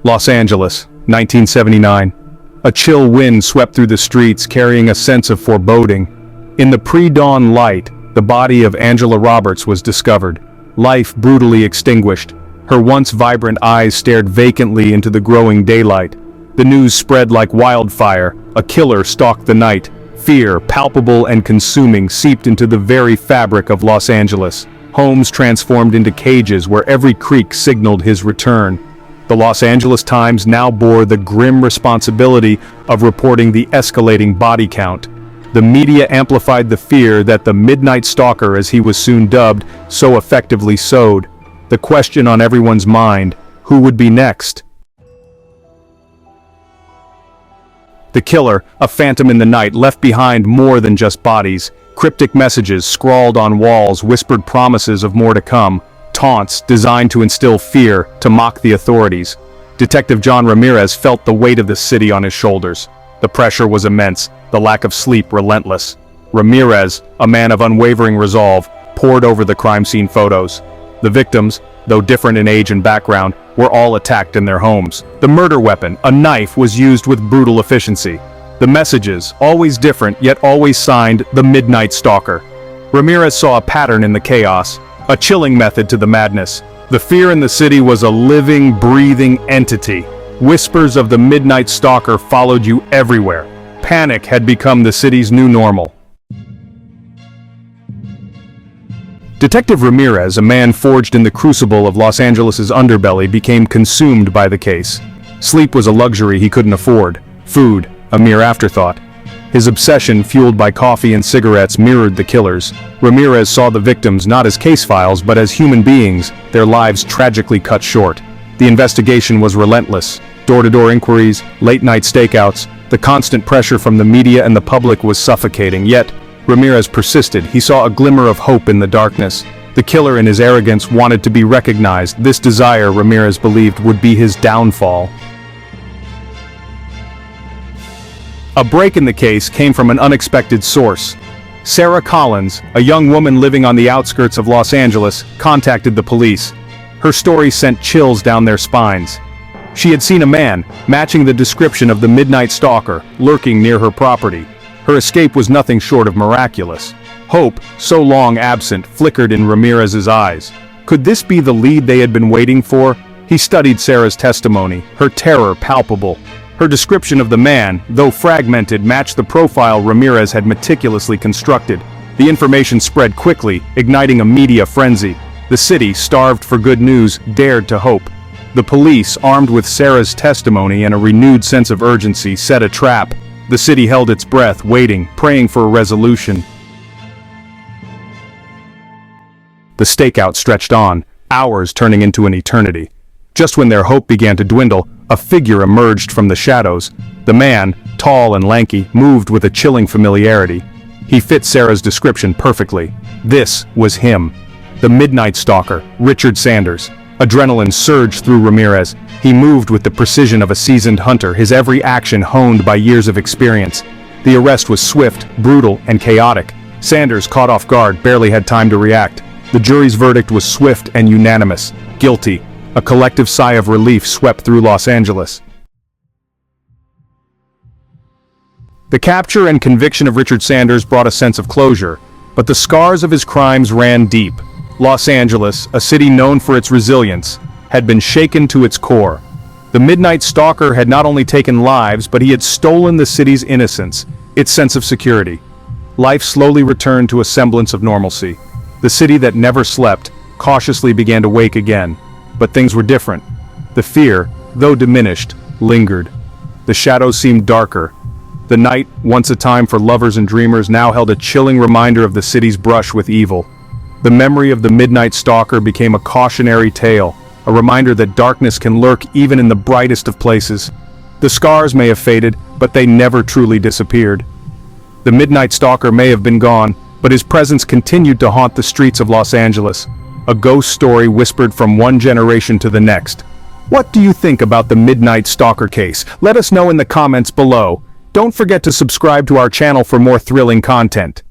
Los Angeles, 1979. A chill wind swept through the streets, carrying a sense of foreboding. In the pre-dawn light, the body of Angela Roberts was discovered, life brutally extinguished. Her once vibrant eyes stared vacantly into the growing daylight. The news spread like wildfire. A killer stalked the night. Fear, palpable and consuming, seeped into the very fabric of Los Angeles. Homes transformed into cages where every creak signaled his return. The Los Angeles Times now bore the grim responsibility of reporting the escalating body count. The media amplified the fear that the Midnight Stalker, as he was soon dubbed, so effectively sowed. The question on everyone's mind: who would be next? The killer, a phantom in the night, left behind more than just bodies. Cryptic messages scrawled on walls whispered promises of more to come. Taunts designed to instill fear, to mock the authorities. Detective John Ramirez felt the weight of the city on his shoulders. The pressure was immense, the lack of sleep relentless. Ramirez, a man of unwavering resolve, pored over the crime scene photos. The victims, though different in age and background, were all attacked in their homes. The murder weapon, a knife, was used with brutal efficiency. The messages, always different yet always signed the Midnight Stalker. Ramirez saw a pattern in the chaos, a chilling method to the madness. The fear in the city was a living, breathing entity. Whispers of the Midnight Stalker followed you everywhere. Panic had become the city's new normal. Detective Ramirez, a man forged in the crucible of Los Angeles' underbelly, became consumed by the case. Sleep was a luxury he couldn't afford. Food, a mere afterthought. His obsession, fueled by coffee and cigarettes, mirrored the killers. Ramirez saw the victims not as case files but as human beings, their lives tragically cut short. The investigation was relentless. Door-to-door inquiries, late-night stakeouts, the constant pressure from the media and the public was suffocating. Yet, Ramirez persisted. He saw a glimmer of hope in the darkness. The killer, in his arrogance, wanted to be recognized. This desire, Ramirez believed, would be his downfall. A break in the case came from an unexpected source. Sarah Collins, a young woman living on the outskirts of Los Angeles, contacted the police. Her story sent chills down their spines. She had seen a man, matching the description of the Midnight Stalker, lurking near her property. Her escape was nothing short of miraculous. Hope, so long absent, flickered in Ramirez's eyes. Could this be the lead they had been waiting for? He studied Sarah's testimony, her terror palpable. Her description of the man, though fragmented, matched the profile Ramirez had meticulously constructed. The information spread quickly, igniting a media frenzy. The city, starved for good news, dared to hope. The police, armed with Sarah's testimony and a renewed sense of urgency, set a trap. The city held its breath, waiting, praying for a resolution. The stakeout stretched on, hours turning into an eternity. Just when their hope began to dwindle, a figure emerged from the shadows. The man, tall and lanky, moved with a chilling familiarity. He fit Sarah's description perfectly. This was him. The Midnight Stalker, Richard Sanders. Adrenaline surged through Ramirez. He moved with the precision of a seasoned hunter, his every action honed by years of experience. The arrest was swift, brutal, and chaotic. Sanders, caught off guard, barely had time to react. The jury's verdict was swift and unanimous. Guilty. A collective sigh of relief swept through Los Angeles. The capture and conviction of Richard Sanders brought a sense of closure, but the scars of his crimes ran deep. Los Angeles, a city known for its resilience, had been shaken to its core. The Midnight Stalker had not only taken lives, but he had stolen the city's innocence, its sense of security. Life slowly returned to a semblance of normalcy. The city that never slept, cautiously began to wake again. But things were different. The fear, though diminished, lingered. The shadows seemed darker. The night, once a time for lovers and dreamers, now held a chilling reminder of the city's brush with evil. The memory of the Midnight Stalker became a cautionary tale, a reminder that darkness can lurk even in the brightest of places. The scars may have faded, but they never truly disappeared. The Midnight Stalker may have been gone, but his presence continued to haunt the streets of Los Angeles. A ghost story whispered from one generation to the next. What do you think about the Midnight Stalker case? Let us know in the comments below. Don't forget to subscribe to our channel for more thrilling content.